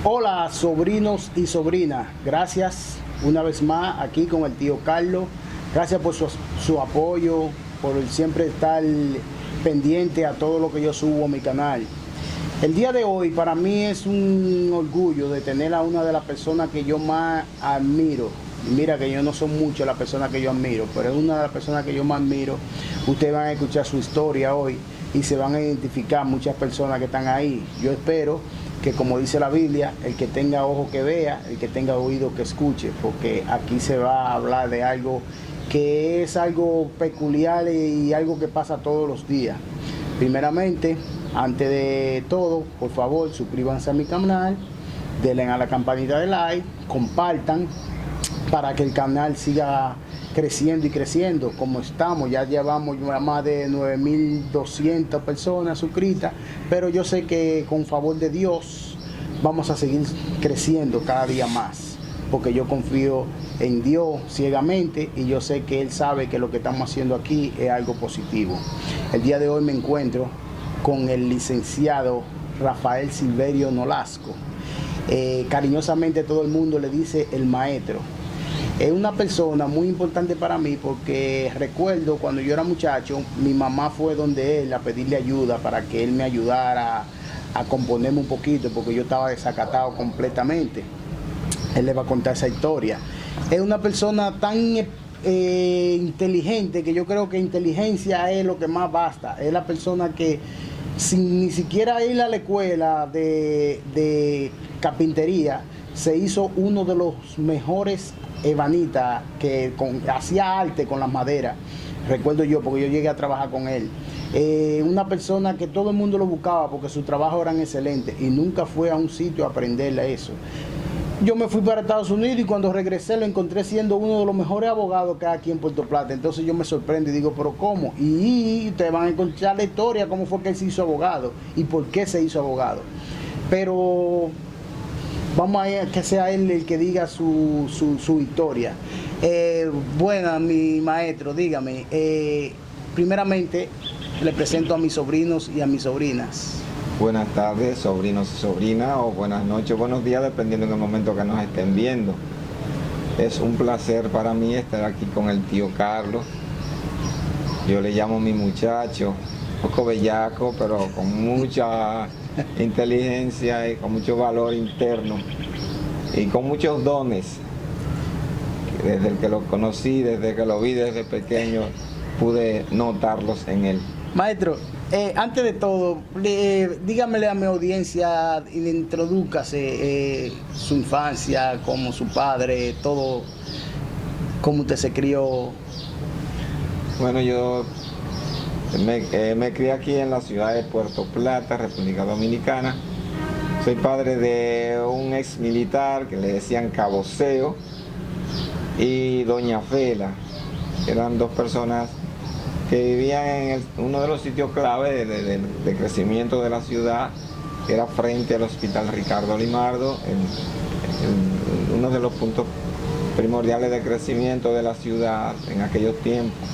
Hola sobrinos y sobrinas, gracias una vez más aquí con el tío Carlos, gracias por su apoyo, por el siempre estar pendiente a todo lo que yo subo a mi canal. El día de hoy para mí es un orgullo de tener a una de las personas que yo más admiro. Mira que yo no son muchas las personas que yo admiro, pero es una de las personas que yo más admiro. Ustedes van a escuchar su historia hoy y se van a identificar muchas personas que están ahí. Yo espero que, como dice la Biblia, el que tenga ojo que vea, el que tenga oído que escuche, porque aquí se va a hablar de algo que es algo peculiar y algo que pasa todos los días. Primeramente, antes de todo, por favor, suscríbanse a mi canal, denle a la campanita de like, compartan para que el canal siga creciendo y creciendo como estamos. Ya llevamos más de 9.200 personas suscritas, pero yo sé que con favor de Dios vamos a seguir creciendo cada día más, porque yo confío en Dios ciegamente y yo sé que Él sabe que lo que estamos haciendo aquí es algo positivo. El día de hoy me encuentro con el licenciado Rafael Silverio Nolasco. Cariñosamente todo el mundo le dice el maestro. Es una persona muy importante para mí porque recuerdo cuando yo era muchacho, mi mamá fue donde él a pedirle ayuda para que él me ayudara a componerme un poquito porque yo estaba desacatado completamente. Él le va a contar esa historia. Es una persona tan inteligente que yo creo que inteligencia es lo que más basta. Es la persona que sin ni siquiera ir a la escuela de carpintería se hizo uno de los mejores ebanitas que hacía arte con las maderas. Recuerdo yo porque yo llegué a trabajar con él. Una persona que todo el mundo lo buscaba porque sus trabajos eran excelentes y nunca fue a un sitio a aprenderle eso. Yo me fui para Estados Unidos y cuando regresé lo encontré siendo uno de los mejores abogados que hay aquí en Puerto Plata. Entonces yo me sorprendo y digo, pero ¿cómo? Y ustedes van a encontrar la historia, cómo fue que él se hizo abogado y por qué se hizo abogado. Pero vamos a que sea él el que diga su historia. Bueno, mi maestro, dígame, primeramente le presento a mis sobrinos y a mis sobrinas. Buenas tardes, sobrinos y sobrinas, o buenas noches, buenos días, dependiendo del momento que nos estén viendo. Es un placer para mí estar aquí con el tío Carlos. Yo le llamo mi muchacho, un poco bellaco, pero con mucha inteligencia y con mucho valor interno y con muchos dones. Desde el que lo conocí, desde que lo vi desde pequeño, pude notarlos en él. Maestro, antes de todo, dígamele a mi audiencia, introdúcase su infancia, como su padre, todo, cómo usted se crió. Bueno, yo me crié aquí en la ciudad de Puerto Plata, República Dominicana. Soy padre de un ex militar que le decían Caboceo y Doña Fela. Eran dos personas que vivían en uno de los sitios clave de crecimiento de la ciudad, que era frente al Hospital Ricardo Limardo, en uno de los puntos primordiales de crecimiento de la ciudad en aquellos tiempos.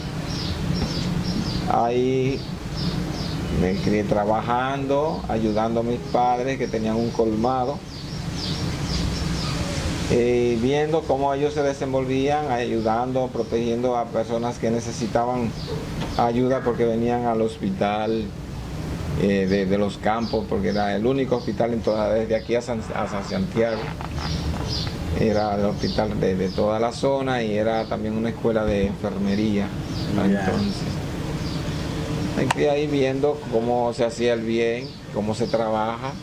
Ahí me crié trabajando, ayudando a mis padres que tenían un colmado, viendo cómo ellos se desenvolvían, ayudando, protegiendo a personas que necesitaban ayuda porque venían al hospital de los campos, porque era el único hospital desde aquí a San Santiago. Era el hospital de toda la zona y era también una escuela de enfermería. Entonces, me quedé ahí viendo cómo se hacía el bien, cómo se trabaja,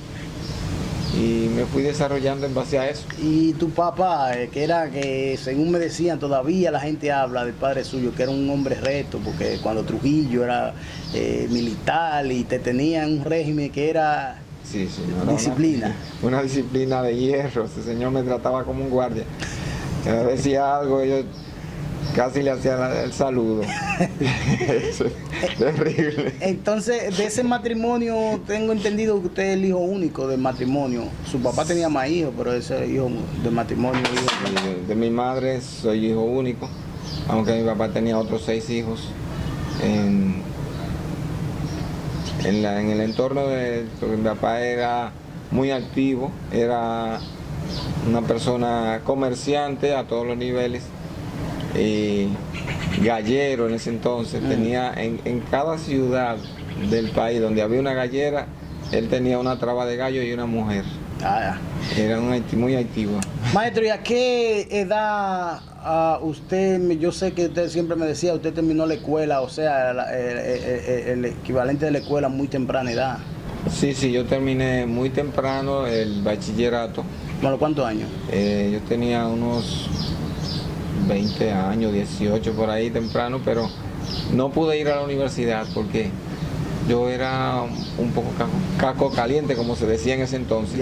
y me fui desarrollando en base a eso. Y tu papá, que según me decían, todavía la gente habla del padre suyo, que era un hombre recto, porque cuando Trujillo era militar y te tenían un régimen que era sí, no, disciplina. Una disciplina de hierro. Ese señor me trataba como un guardia. Que me decía algo, yo casi le hacía el saludo. Eso es terrible. Entonces, de ese matrimonio, tengo entendido que usted es el hijo único del matrimonio. Su papá tenía más hijos, pero ese hijo del matrimonio. De mi madre soy hijo único, aunque mi papá tenía otros 6 hijos. En el entorno porque mi papá era muy activo, era una persona comerciante a todos los niveles, gallero en ese entonces, tenía en cada ciudad del país donde había una gallera, él tenía una traba de gallo y una mujer. Era muy activo. Maestro, ¿y a qué edad usted, yo sé que usted siempre me decía, usted terminó la escuela, o sea, el equivalente de la escuela a muy temprana edad? Sí, yo terminé muy temprano el bachillerato. Bueno, ¿cuántos años? Yo tenía unos 20 años, 18 por ahí temprano, pero no pude ir a la universidad porque yo era un poco caco caliente, como se decía en ese entonces.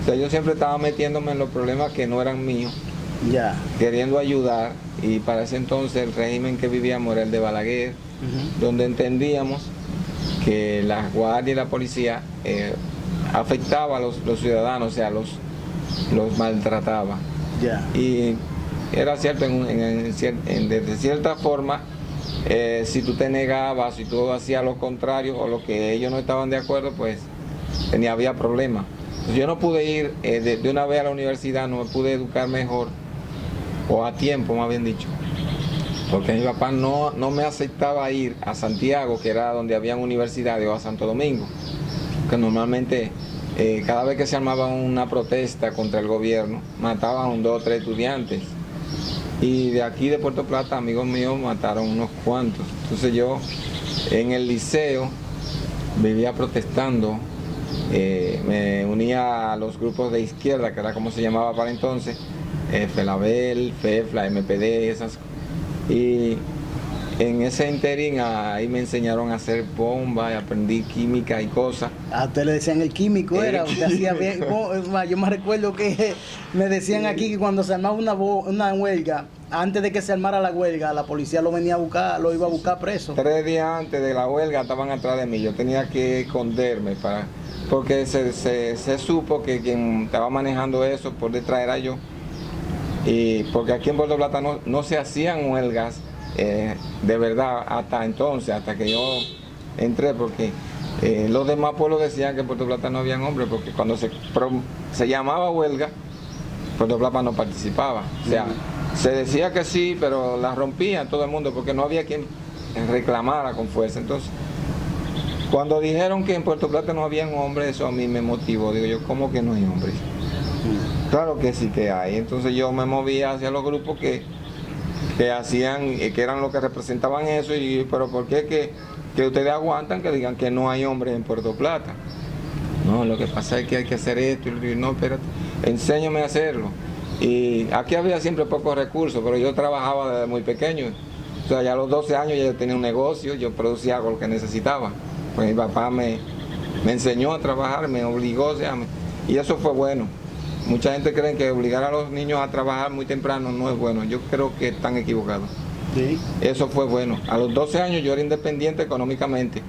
O sea, yo siempre estaba metiéndome en los problemas que no eran míos, queriendo ayudar, y para ese entonces el régimen que vivíamos era el de Balaguer, donde entendíamos que la guardia y la policía afectaba a los ciudadanos, o sea, los maltrataba. Y era cierto, de cierta forma, si tú te negabas, si tú hacías lo contrario o lo que ellos no estaban de acuerdo, pues había problemas. Yo no pude ir de una vez a la universidad, no me pude educar mejor, o a tiempo más bien dicho, porque mi papá no me aceptaba ir a Santiago, que era donde habían universidades, o a Santo Domingo, que normalmente cada vez que se armaba una protesta contra el gobierno, mataban 2 o 3 estudiantes. Y de aquí de Puerto Plata, amigos míos, mataron unos cuantos. Entonces yo en el liceo vivía protestando, me unía a los grupos de izquierda, que era como se llamaba para entonces, FELABEL, FEFLA, MPD, esas. Y en ese interín ahí me enseñaron a hacer bombas, aprendí química y cosas. A usted le decían el químico, era, usted hacía bien. Yo me recuerdo que me decían aquí que cuando se armaba una huelga, antes de que se armara la huelga, la policía lo venía a buscar, lo iba a buscar preso. 3 días antes de la huelga estaban atrás de mí, yo tenía que esconderme porque se supo que quien estaba manejando eso por detrás era yo. Y porque aquí en Puerto Plata no se hacían huelgas de verdad hasta entonces, hasta que yo entré, porque los demás pueblos decían que en Puerto Plata no habían hombres, porque cuando se llamaba huelga, Puerto Plata no participaba. O sea, se decía que sí, pero la rompían todo el mundo, porque no había quien reclamara con fuerza. Entonces, cuando dijeron que en Puerto Plata no habían hombres, eso a mí me motivó. Digo yo, ¿cómo que no hay hombres? Claro que sí que hay. Entonces yo me movía hacia los grupos que hacían, que eran los que representaban eso, pero ¿por qué que ustedes aguantan que digan que no hay hombres en Puerto Plata? No, lo que pasa es que hay que hacer esto, y no, espérate, enséñame a hacerlo. Y aquí había siempre pocos recursos, pero yo trabajaba desde muy pequeño. O sea, ya a los 12 años ya yo tenía un negocio, yo producía algo que necesitaba. Pues mi papá me enseñó a trabajar, me obligó, o sea, y eso fue bueno. Mucha gente cree que obligar a los niños a trabajar muy temprano no es bueno. Yo creo que están equivocados. Sí. Eso fue bueno. A los 12 años yo era independiente económicamente.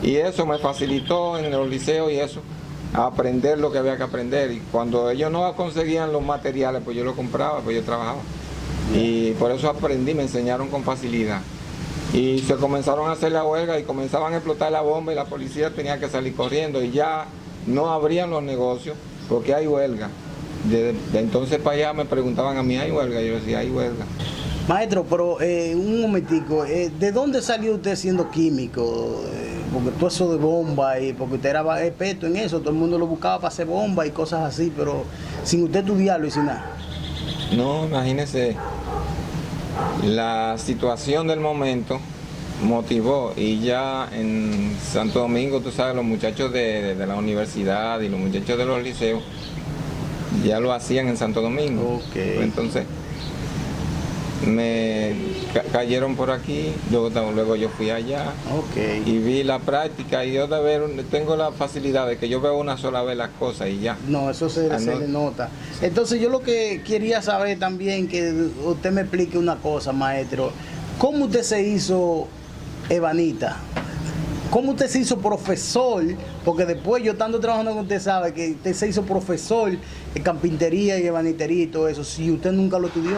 Y eso me facilitó en los liceos y eso, a aprender lo que había que aprender. Y cuando ellos no conseguían los materiales, pues yo los compraba, pues yo trabajaba. Y por eso aprendí, me enseñaron con facilidad. Y se comenzaron a hacer la huelga y comenzaban a explotar la bomba y la policía tenía que salir corriendo. Y ya no abrían los negocios porque hay huelga. De entonces para allá me preguntaban a mí, ¿hay huelga? Yo decía, hay huelga. Maestro, pero un momentico, ¿de dónde salió usted siendo químico? Porque todo eso de bomba, y porque usted era experto en eso, todo el mundo lo buscaba para hacer bomba y cosas así, pero sin usted estudiarlo y sin nada. No, imagínese, la situación del momento motivó, y ya en Santo Domingo, tú sabes, los muchachos de la universidad y los muchachos de los liceos ya lo hacían en Santo Domingo. Okay. Entonces me cayeron por aquí, luego yo fui allá. Okay. Y vi la práctica, y yo tengo la facilidad de que yo veo una sola vez las cosas y ya. No, eso se le nota. Entonces yo lo que quería saber también, que usted me explique una cosa, maestro. ¿Cómo usted se hizo ebanita? ¿Cómo usted se hizo profesor? Porque después yo estando trabajando con usted sabe que usted se hizo profesor de carpintería y ebanitería y todo eso, si usted nunca lo estudió.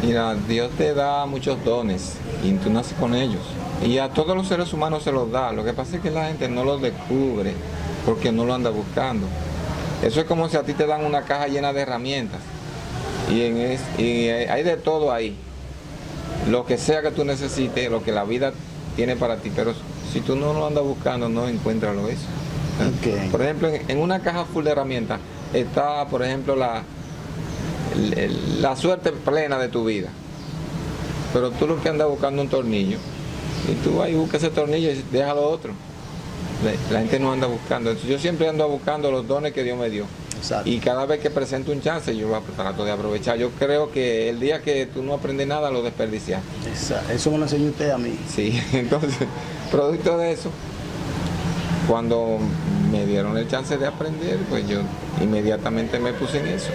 Mira, Dios te da muchos dones y tú naces con ellos. Y a todos los seres humanos se los da. Lo que pasa es que la gente no los descubre. porque no lo andas buscando. Eso es como si a ti te dan una caja llena de herramientas y hay de todo ahí. Lo que sea que tú necesites, lo que la vida tiene para ti, pero si tú no lo andas buscando, no encuentras eso. Okay. Por ejemplo, en una caja full de herramientas está, por ejemplo, la suerte plena de tu vida. Pero tú lo que andas buscando un tornillo, y tú vas y buscas ese tornillo y deja lo otro. La gente no anda buscando. Entonces, yo siempre ando buscando los dones que Dios me dio. Exacto. Y cada vez que presento un chance, yo trato de aprovechar. Yo creo que el día que tú no aprendes nada, lo desperdicias. Eso me lo enseñó usted a mí. Sí, entonces, producto de eso, cuando me dieron el chance de aprender, pues yo inmediatamente me puse en eso.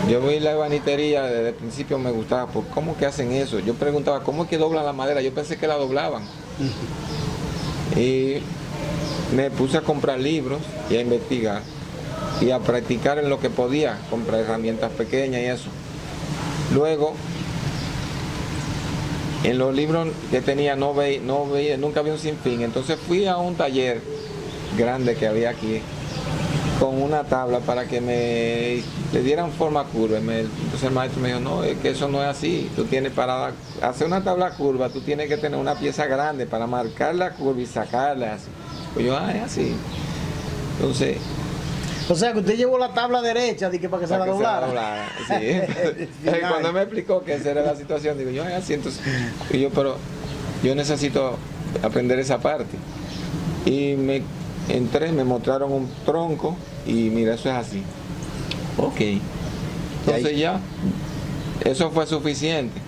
Yo vi la ebanitería, desde el principio me gustaba, pues ¿cómo que hacen eso? Yo preguntaba, ¿cómo es que doblan la madera? Yo pensé que la doblaban. Y me puse a comprar libros y a investigar y a practicar en lo que podía, comprar herramientas pequeñas y eso. Luego, en los libros que tenía nunca había un sinfín, entonces fui a un taller grande que había aquí con una tabla para que le dieran forma curva. Entonces el maestro me dijo, no, es que eso no es así. Tú tienes para hacer una tabla curva, tú tienes que tener una pieza grande para marcar la curva y sacarla así. Pues yo, es así. Entonces... O sea, que usted llevó la tabla derecha para que se la doblara. Sí. Entonces, cuando me explicó que esa era la situación, digo, yo, es así. Entonces, pero yo necesito aprender esa parte. Y me mostraron un tronco y mira, eso es así. Ok. Entonces ya, eso fue suficiente.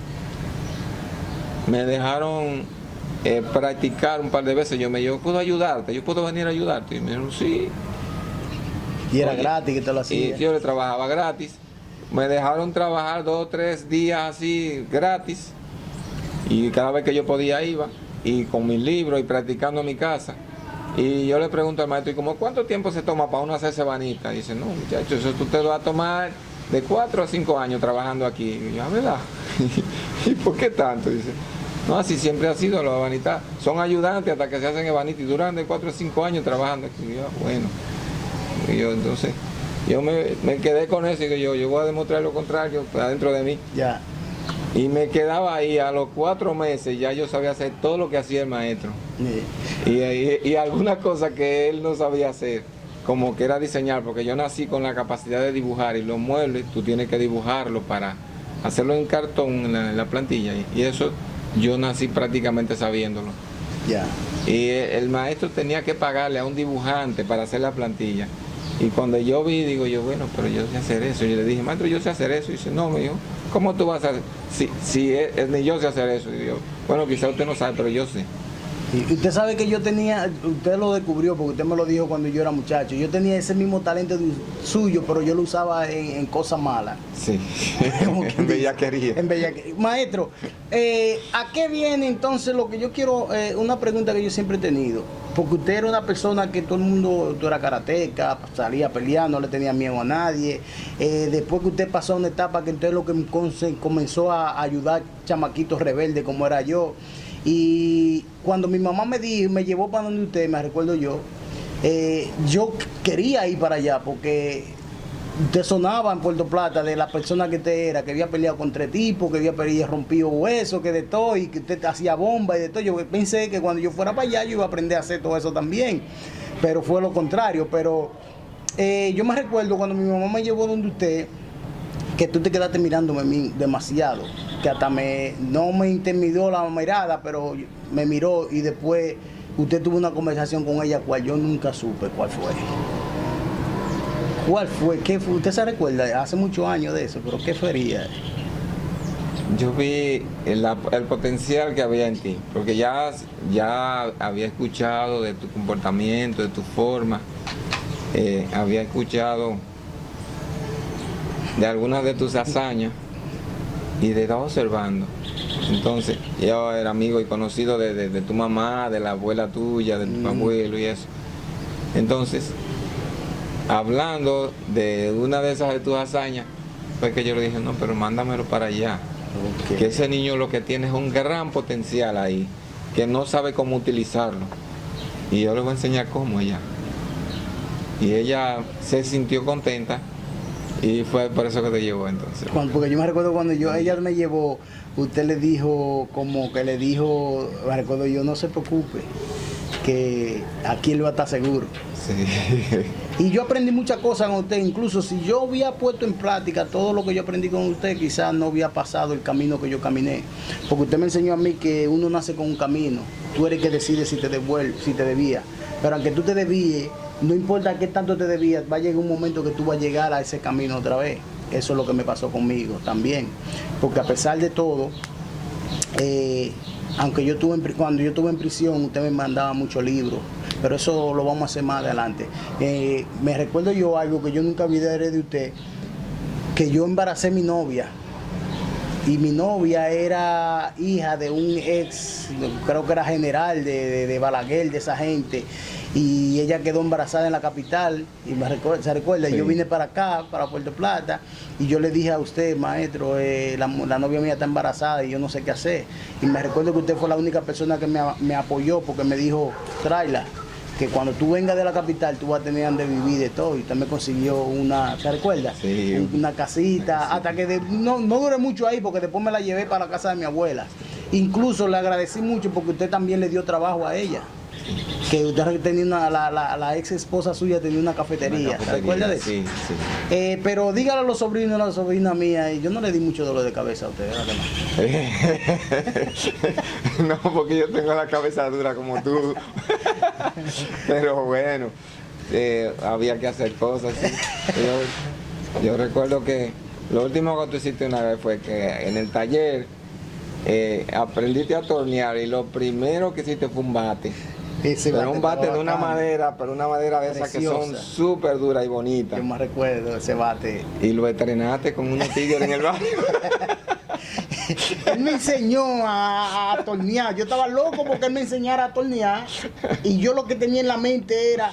Me dejaron practicar un par de veces. Yo ¿puedo ayudarte? ¿Yo puedo venir a ayudarte? Y me dijeron, sí. Y era gratis que te lo hacía. Y yo le trabajaba gratis. Me dejaron trabajar 2 o 3 días así gratis. Y cada vez que yo podía iba. Y con mis libros y practicando en mi casa. Y yo le pregunto al maestro, ¿y como cuánto tiempo se toma para uno hacerse banita? Y dice, no, muchacho, eso tú te lo vas a tomar de 4 a 5 años trabajando aquí. Y yo, ¿verdad? ¿Y por qué tanto? Dice, no, así siempre ha sido los ebanitas. Son ayudantes hasta que se hacen ebanitas y duran de 4 a 5 años trabajando aquí. Y yo, bueno. Y yo entonces, yo me quedé con eso y yo voy a demostrar lo contrario adentro de mí. Ya. Y me quedaba ahí, a los 4 meses ya yo sabía hacer todo lo que hacía el maestro. Y algunas cosas que él no sabía hacer, como que era diseñar, porque yo nací con la capacidad de dibujar y los muebles tú tienes que dibujarlo para hacerlo en cartón, en la plantilla. Y eso yo nací prácticamente sabiéndolo. Ya. Y el maestro tenía que pagarle a un dibujante para hacer la plantilla. Y cuando yo vi, digo yo, bueno, pero yo sé hacer eso. Y yo le dije, maestro, yo sé hacer eso. Y dice, no, me dijo, ¿cómo tú vas a hacer? Ni yo sé hacer eso. Y yo, bueno, quizá usted no sabe, pero yo sé. Y usted sabe que yo tenía, usted lo descubrió porque usted me lo dijo cuando yo era muchacho. Yo tenía ese mismo talento suyo, pero yo lo usaba en cosas malas. Sí, en bellaquería. Maestro, ¿a qué viene entonces lo que yo quiero? Una pregunta que yo siempre he tenido. Porque usted era una persona que todo el mundo, tú eras karateca, salía a pelear, no le tenía miedo a nadie. Después que usted pasó una etapa que usted lo que comenzó a ayudar chamaquitos rebeldes como era yo. Y cuando mi mamá me llevó para donde usted, me recuerdo yo quería ir para allá porque usted sonaba en Puerto Plata de la persona que usted era, que había peleado con 3 tipos, que había rompido huesos, que de todo, y que usted hacía bomba y de todo. Yo pensé que cuando yo fuera para allá yo iba a aprender a hacer todo eso también, pero fue lo contrario. Pero yo me recuerdo cuando mi mamá me llevó donde usted, que tú te quedaste mirándome demasiado, que hasta no me intimidó la mirada, pero me miró y después usted tuvo una conversación con ella cual yo nunca supe cuál fue. ¿Cuál fue? ¿Qué fue? Usted se recuerda, hace muchos años de eso, pero ¿qué sería? Yo vi el potencial que había en ti, porque ya había escuchado de tu comportamiento, de tu forma, había escuchado de algunas de tus hazañas y te estaba observando. Entonces, yo era amigo y conocido de tu mamá, de la abuela tuya, de tu abuelo y eso. Entonces, hablando de una de esas de tus hazañas, fue que yo le dije, no, pero mándamelo para allá. Okay. Que ese niño lo que tiene es un gran potencial ahí, que no sabe cómo utilizarlo. y yo le voy a enseñar cómo ella. Y ella se sintió contenta y fue por eso que te llevó entonces. Porque yo me recuerdo cuando ella me llevó, usted le dijo, como que le dijo, me recuerdo yo, no se preocupe, que aquí él va a estar seguro. Sí. Y yo aprendí muchas cosas con usted, incluso si yo hubiera puesto en práctica todo lo que yo aprendí con usted, quizás no hubiera pasado el camino que yo caminé. Porque usted me enseñó a mí que uno nace con un camino, tú eres el que decide si te devuelve, si te debía. Pero aunque tú te debíes, no importa qué tanto te debías, va a llegar un momento que tú vas a llegar a ese camino otra vez. Eso es lo que me pasó conmigo también. Porque a pesar de todo, aunque cuando yo estuve en prisión, usted me mandaba muchos libros, pero eso lo vamos a hacer más adelante. Me recuerdo yo algo que yo nunca olvidaré de usted, que yo embaracé a mi novia, y mi novia era hija de un ex, creo que era general de Balaguer, de esa gente, y ella quedó embarazada en la capital, y se recuerda, sí. Yo vine para acá, para Puerto Plata, y yo le dije a usted, maestro, la novia mía está embarazada y yo no sé qué hacer. Y me recuerdo que usted fue la única persona que me apoyó, porque me dijo, tráela, que cuando tú vengas de la capital tú vas a tener donde vivir de todo. Y usted me consiguió una, ¿se recuerda? Sí. Una casita, sí. Hasta que no duré mucho ahí, porque después me la llevé para la casa de mi abuela. Incluso le agradecí mucho porque usted también le dio trabajo a ella. Que usted tenía la ex esposa suya tenía una cafetería. ¿Se recuerda de eso? Sí, sí. Pero dígale a los sobrinos y a la sobrina mía, y yo no le di mucho dolor de cabeza a usted, ¿verdad que no? No, porque yo tengo la cabeza dura como tú. Pero bueno, había que hacer cosas. ¿Sí? Yo recuerdo que lo último que tú hiciste una vez fue que en el taller aprendiste a tornear, y lo primero que hiciste fue un bate. Pero un bate de una madera, pero una madera de esas que son súper duras y bonitas. Yo me recuerdo ese bate. Y lo estrenaste con unos tigres en el barrio. Él me enseñó a tornear. Yo estaba loco porque él me enseñara a tornear. Y yo lo que tenía en la mente era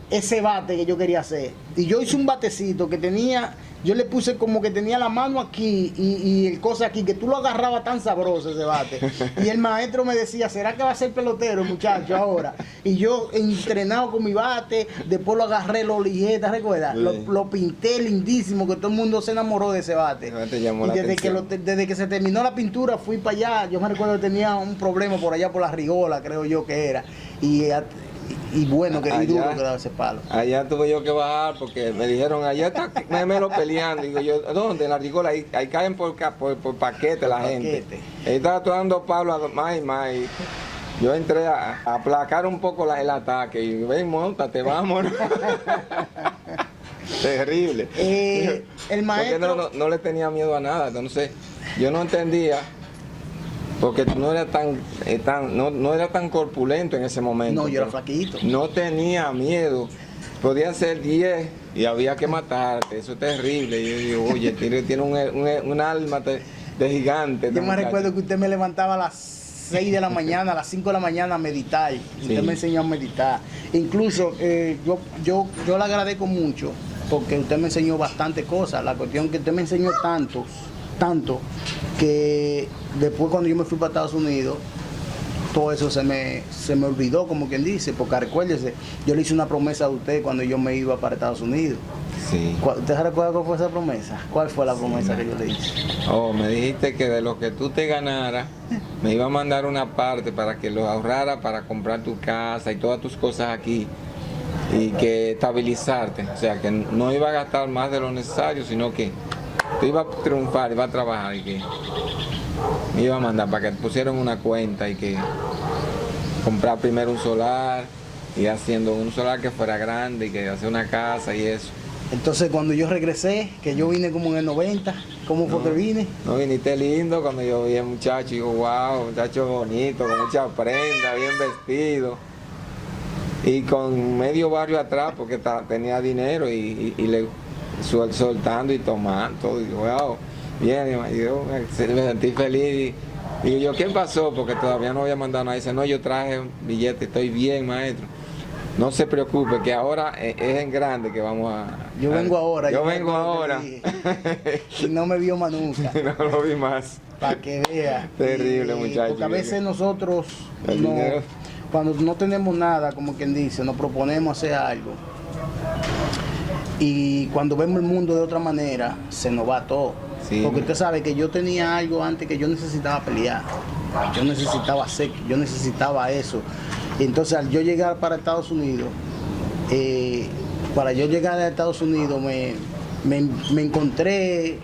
ese bate que yo quería hacer. Y yo hice un batecito que tenía, yo le puse como que tenía la mano aquí y el cosa aquí, que tú lo agarrabas tan sabroso ese bate. Y el maestro me decía, ¿será que va a ser pelotero, muchacho, ahora? Y yo entrenado con mi bate, después lo agarré, lo ligué, ¿te recuerdas? Sí. Lo pinté lindísimo, que todo el mundo se enamoró de ese bate. Y desde que se terminó la pintura fui para allá. Yo me recuerdo que tenía un problema por allá por la Rigola, creo yo que era. Y bueno, que duro que daba ese palo. Allá tuve yo que bajar porque me dijeron, allá está Memelo peleando. Digo yo, ¿dónde? En la Rigola, ahí caen por paquete la gente. Ahí estaba dando palo más y más. Y yo entré a aplacar un poco el ataque. Y ven, móntate, vámonos. Terrible. El maestro... Porque no le tenía miedo a nada. Entonces, yo no entendía. Porque no era no era tan corpulento en ese momento. No, yo era flaquito. No tenía miedo. Podían ser 10 y había que matarte. Eso es terrible. Yo digo, oye, tiene un alma de gigante. Yo me recuerdo que usted me levantaba a las 6 de la mañana, a las 5 de la mañana a meditar. Sí. Usted me enseñó a meditar. Incluso yo le agradezco mucho porque usted me enseñó bastante cosas. La cuestión que usted me enseñó tanto que después cuando yo me fui para Estados Unidos, todo eso se me olvidó, como quien dice, porque recuérdese, yo le hice una promesa a usted cuando yo me iba para Estados Unidos. Sí. ¿Usted se recuerda cuál fue esa promesa? ¿Cuál fue la promesa que yo le hice? Oh, me dijiste que de lo que tú te ganaras, me iba a mandar una parte para que lo ahorrara para comprar tu casa y todas tus cosas aquí, y que estabilizarte, o sea, que no iba a gastar más de lo necesario, sino que tú ibas a triunfar, ibas a trabajar, y que me iba a mandar para que pusieran una cuenta y que comprar primero un solar, y haciendo un solar que fuera grande y que hacer una casa y eso. Entonces cuando yo regresé, que yo vine como en el 90, ¿cómo fue que vine? No, viniste lindo cuando yo vi al muchacho, y digo, wow, muchacho bonito, con mucha prenda, bien vestido. Y con medio barrio atrás porque tenía dinero y le soltando y tomando, y wow, bien, yo me sentí feliz. Y digo yo, ¿qué pasó? Porque todavía no había mandado nada. Dice, no, yo traje un billete, estoy bien, maestro. No se preocupe, que ahora es en grande que vamos a... Yo vengo ahora. Yo vengo ahora. Y no me vio más nunca. No lo vi más. Para que vea. Terrible, muchacho. Porque a veces nosotros cuando no tenemos nada, como quien dice, nos proponemos hacer algo. Y cuando vemos el mundo de otra manera, se nos va todo. Sí. Porque usted sabe que yo tenía algo antes que yo necesitaba pelear. Yo necesitaba hacer, yo necesitaba eso. Y entonces al yo llegar para Estados Unidos, me encontré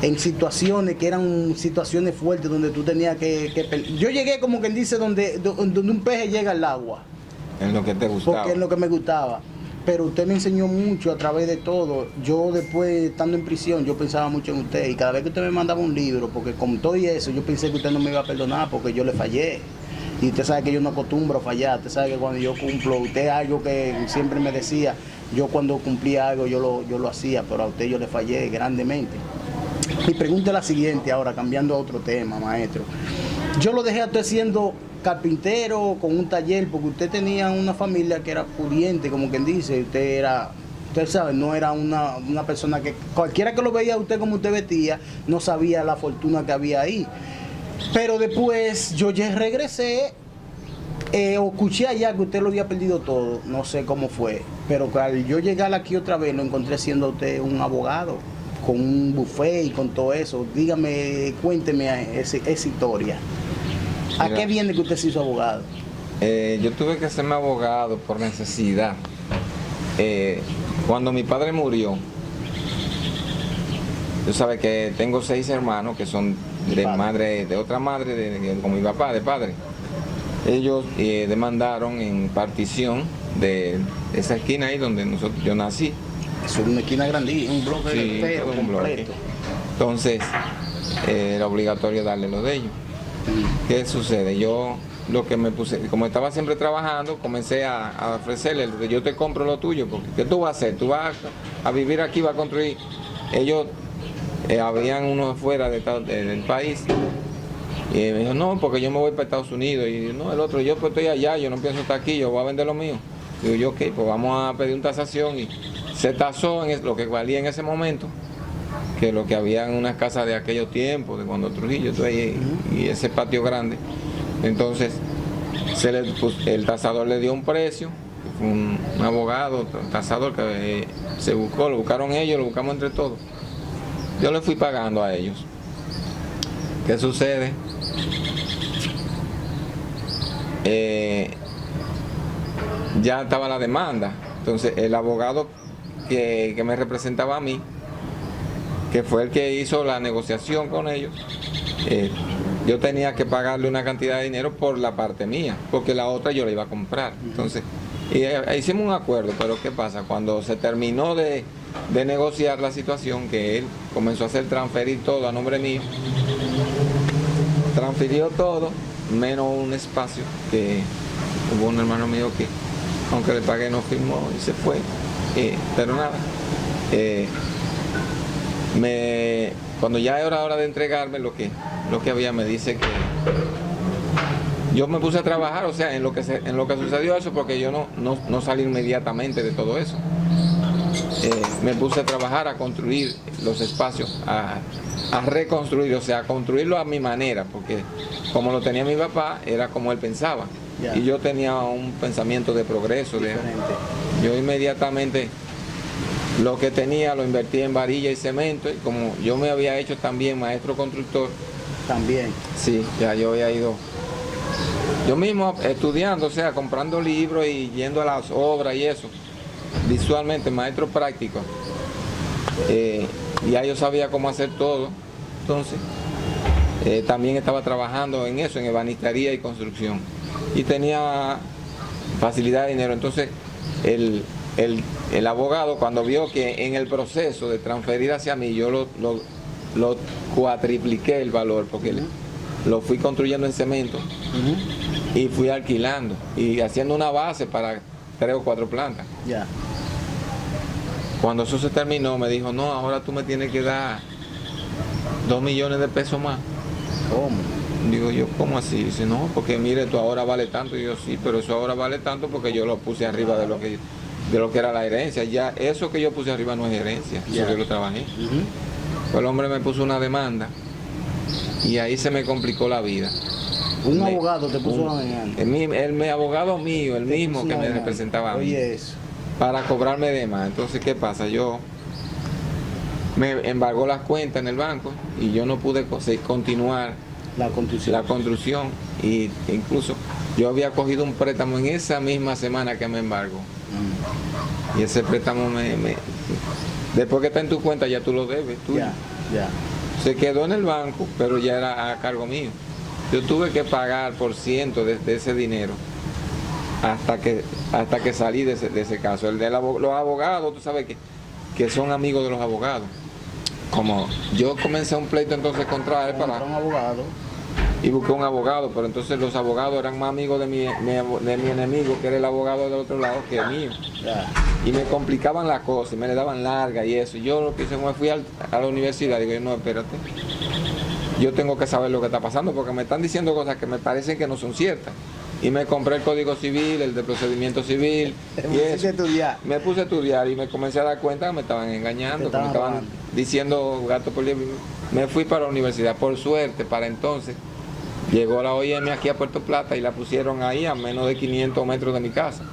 en situaciones que eran situaciones fuertes donde tú tenías que pelear. Yo llegué como quien dice donde un peje llega al agua. En lo que te gustaba. Porque es lo que me gustaba. Pero usted me enseñó mucho a través de todo. Yo después, estando en prisión, yo pensaba mucho en usted. Y cada vez que usted me mandaba un libro, porque con todo y eso, yo pensé que usted no me iba a perdonar porque yo le fallé. Y usted sabe que yo no acostumbro a fallar. Usted sabe que cuando yo cumplo, usted algo que siempre me decía, yo cuando cumplía algo yo lo hacía, pero a usted yo le fallé grandemente. Mi pregunta es la siguiente ahora, cambiando a otro tema, maestro. Yo lo dejé a usted siendo carpintero con un taller, porque usted tenía una familia que era pudiente, como quien dice, usted sabe, no era una persona que, cualquiera que lo veía a usted como usted vestía, no sabía la fortuna que había ahí. Pero después yo ya regresé, o escuché allá que usted lo había perdido todo, no sé cómo fue, pero al yo llegar aquí otra vez lo encontré siendo usted un abogado, con un buffet y con todo eso. Dígame, cuénteme esa historia. ¿A Mira, qué viene que usted se hizo abogado? Yo tuve que hacerme abogado por necesidad. Cuando mi padre murió, tú sabes que tengo 6 hermanos que son de otra madre, con mi papá, de padre. Ellos demandaron en partición de esa esquina ahí donde yo nací. Es una esquina grandísima, un bloque entero, todo un bloque. completo. Entonces, era obligatorio darle lo de ellos. ¿Qué sucede? Yo lo que me puse, como estaba siempre trabajando, comencé a ofrecerle, yo te compro lo tuyo, porque ¿qué tú vas a hacer? Tú vas a vivir aquí, vas a construir. Ellos, habían unos fuera del país, y me dijo, no, porque yo me voy para Estados Unidos, y no, el otro, yo pues estoy allá, yo no pienso estar aquí, yo voy a vender lo mío. Digo yo, ok, pues vamos a pedir una tasación, y se tasó en lo que valía en ese momento, que lo que había en unas casas de aquellos tiempos, de cuando Trujillo, y ese patio grande. Entonces, el tasador le dio un precio, un abogado, un tasador que lo buscaron ellos, lo buscamos entre todos. Yo le fui pagando a ellos. ¿Qué sucede? Ya estaba la demanda. Entonces, el abogado que me representaba a mí, que fue el que hizo la negociación con ellos, yo tenía que pagarle una cantidad de dinero por la parte mía, porque la otra yo la iba a comprar. Entonces, hicimos un acuerdo, pero ¿qué pasa? Cuando se terminó de negociar la situación, que él comenzó a hacer transferir todo a nombre mío, transfirió todo, menos un espacio, que hubo un hermano mío que, aunque le pagué, no firmó y se fue, pero nada. Cuando ya era hora de entregarme lo que había, me dice que yo me puse a trabajar, o sea, en lo que sucedió eso, porque yo no salí inmediatamente de todo eso. Me puse a trabajar, a construir los espacios, a reconstruir, o sea, a construirlo a mi manera, porque como lo tenía mi papá, era como él pensaba. Yeah. Y yo tenía un pensamiento de progreso. Yo inmediatamente lo que tenía lo invertí en varilla y cemento, y como yo me había hecho también maestro constructor. También. Sí, ya yo había ido, yo mismo estudiando, o sea, comprando libros y yendo a las obras y eso, visualmente, maestro práctico. Ya yo sabía cómo hacer todo, entonces también estaba trabajando en eso, en ebanistería y construcción, y tenía facilidad de dinero. Entonces el abogado, cuando vio que en el proceso de transferir hacia mí yo lo cuatripliqué el valor, porque lo fui construyendo en cemento y fui alquilando y haciendo una base para 3 o 4 plantas. Ya. Cuando eso se terminó, me dijo, no, ahora tú me tienes que dar 2 millones de pesos más. ¿Cómo? Digo yo, ¿cómo así? Dice, no, porque mire, tú ahora vale tanto. Y yo, sí, pero eso ahora vale tanto porque yo lo puse arriba de lo que era la herencia. Ya eso que yo puse arriba no es herencia, eso yo lo trabajé. Pues el hombre me puso una demanda y ahí se me complicó la vida. Un abogado te puso una demanda. El abogado mío, el mismo que me representaba a mí. Oye, eso. Para cobrarme de más. Entonces, ¿qué pasa? Yo me embargó las cuentas en el banco y yo no pude continuar la construcción. Y incluso yo había cogido un préstamo en esa misma semana que me embargó. Y ese préstamo después que está en tu cuenta ya tú lo debes. Ya. Se quedó en el banco, pero ya era a cargo mío. Yo tuve que pagar por ciento de ese dinero hasta que salí de ese caso. Los abogados, tú sabes que son amigos de los abogados. Como yo comencé un pleito entonces contra él para un abogado. Y busqué un abogado, pero entonces los abogados eran más amigos de mi enemigo, que era el abogado del otro lado, que el mío. Y me complicaban las cosas, y me le daban larga y eso. Yo lo que hice me fui a la universidad y digo, no, espérate, yo tengo que saber lo que está pasando porque me están diciendo cosas que me parecen que no son ciertas. Y me compré el Código Civil, el de Procedimiento Civil. Me puse a estudiar y me comencé a dar cuenta que me estaban engañando, que me estaban diciendo gato por liebre. Me fui para la universidad. Por suerte, para entonces, llegó la OIM aquí a Puerto Plata y la pusieron ahí a menos de 500 metros de mi casa.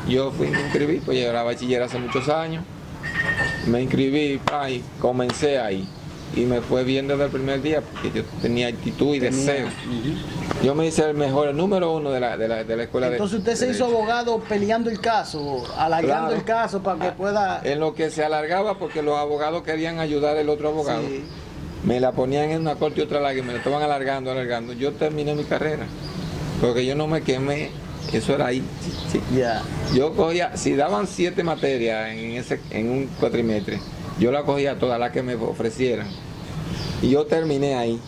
Yo fui y me inscribí, pues yo era bachiller hace muchos años. Me inscribí y comencé ahí. Y me fue bien desde el primer día porque yo tenía actitud y deseo. Yo me hice el número uno de la escuela. Entonces usted se hizo abogado peleando el caso, alargando el caso para que pueda... En lo que se alargaba porque los abogados querían ayudar al otro abogado. Sí. Me la ponían en una corte y otra larga y me la estaban alargando. Yo terminé mi carrera porque yo no me quemé. Eso era ahí. Yo cogía, si daban 7 materias en un cuatrimestre, yo la cogía todas las que me ofrecieran. Y yo terminé ahí.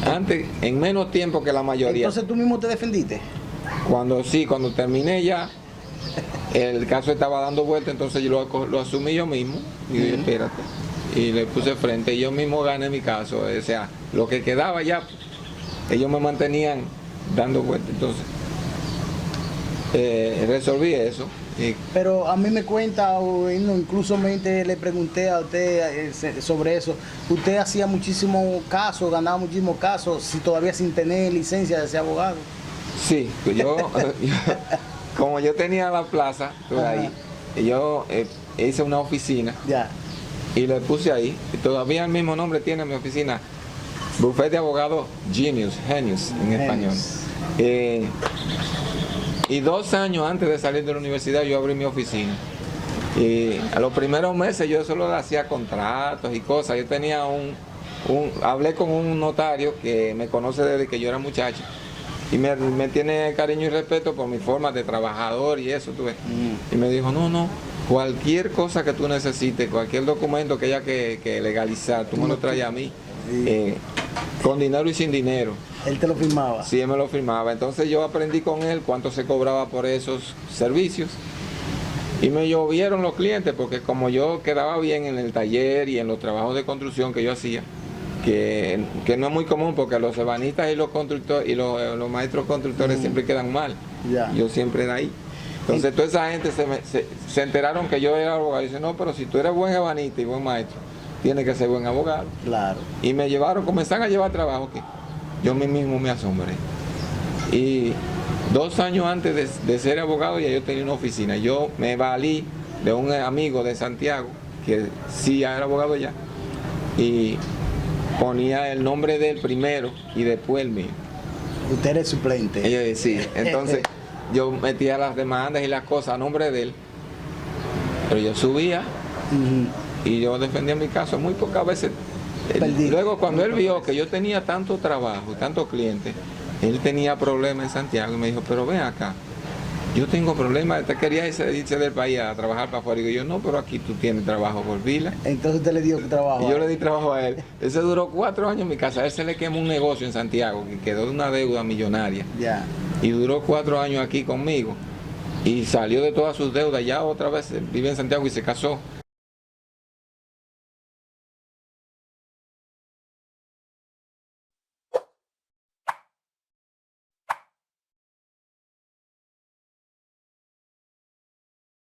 Antes, en menos tiempo que la mayoría. Entonces tú mismo te defendiste. Cuando terminé ya, el caso estaba dando vuelta, entonces yo lo asumí yo mismo. Y dije, espérate. Y le puse frente y yo mismo gané mi caso. O sea, lo que quedaba ya, ellos me mantenían dando vuelta. Entonces, resolví eso. Pero a mí me cuenta, incluso le pregunté a usted sobre eso, usted hacía muchísimos casos, ganaba muchísimos casos, si todavía sin tener licencia de ser abogado. Sí, como yo tenía la plaza por ahí, yo hice una oficina y le puse ahí, y todavía el mismo nombre tiene mi oficina, Bufete de Abogados Genius en español. Y 2 años antes de salir de la universidad yo abrí mi oficina. Y a los primeros meses yo solo hacía contratos y cosas. Yo tenía hablé con un notario que me conoce desde que yo era muchacho. Y me tiene cariño y respeto por mi forma de trabajador y eso, tú ves. Y me dijo, no, cualquier cosa que tú necesites, cualquier documento que haya que legalizar, tú me lo traes a mí. Con dinero y sin dinero. ¿Él te lo firmaba? Sí, él me lo firmaba. Entonces yo aprendí con él cuánto se cobraba por esos servicios. Y me llovieron los clientes porque como yo quedaba bien en el taller y en los trabajos de construcción que yo hacía, que no es muy común porque los ebanistas y los constructores y los maestros constructores siempre quedan mal. Yo siempre era ahí. Entonces toda esa gente se enteraron que yo era abogado y dicen, no, pero si tú eres buen ebanista y buen maestro, tienes que ser buen abogado. Claro. Y me comenzaron a llevar trabajo que yo mismo me asombré. Y 2 años antes de ser abogado ya yo tenía una oficina. Yo me valí de un amigo de Santiago, que sí ya era abogado ya, y ponía el nombre de él primero y después el mío. Usted era suplente. Sí, entonces yo metía las demandas y las cosas a nombre de él, pero yo subía y yo defendía mi caso muy pocas veces. Luego cuando él vio que yo tenía tanto trabajo y tantos clientes, él tenía problemas en Santiago y me dijo, pero ven acá, yo tengo problemas, te quería irse del país a trabajar para afuera. Y yo, no, pero aquí tú tienes trabajo por vila. Entonces usted le dio trabajo. Y yo le di trabajo a él. Ese duró 4 años en mi casa. A él se le quemó un negocio en Santiago que quedó de una deuda millonaria. Y duró 4 años aquí conmigo. Y salió de todas sus deudas. Ya otra vez vive en Santiago y se casó.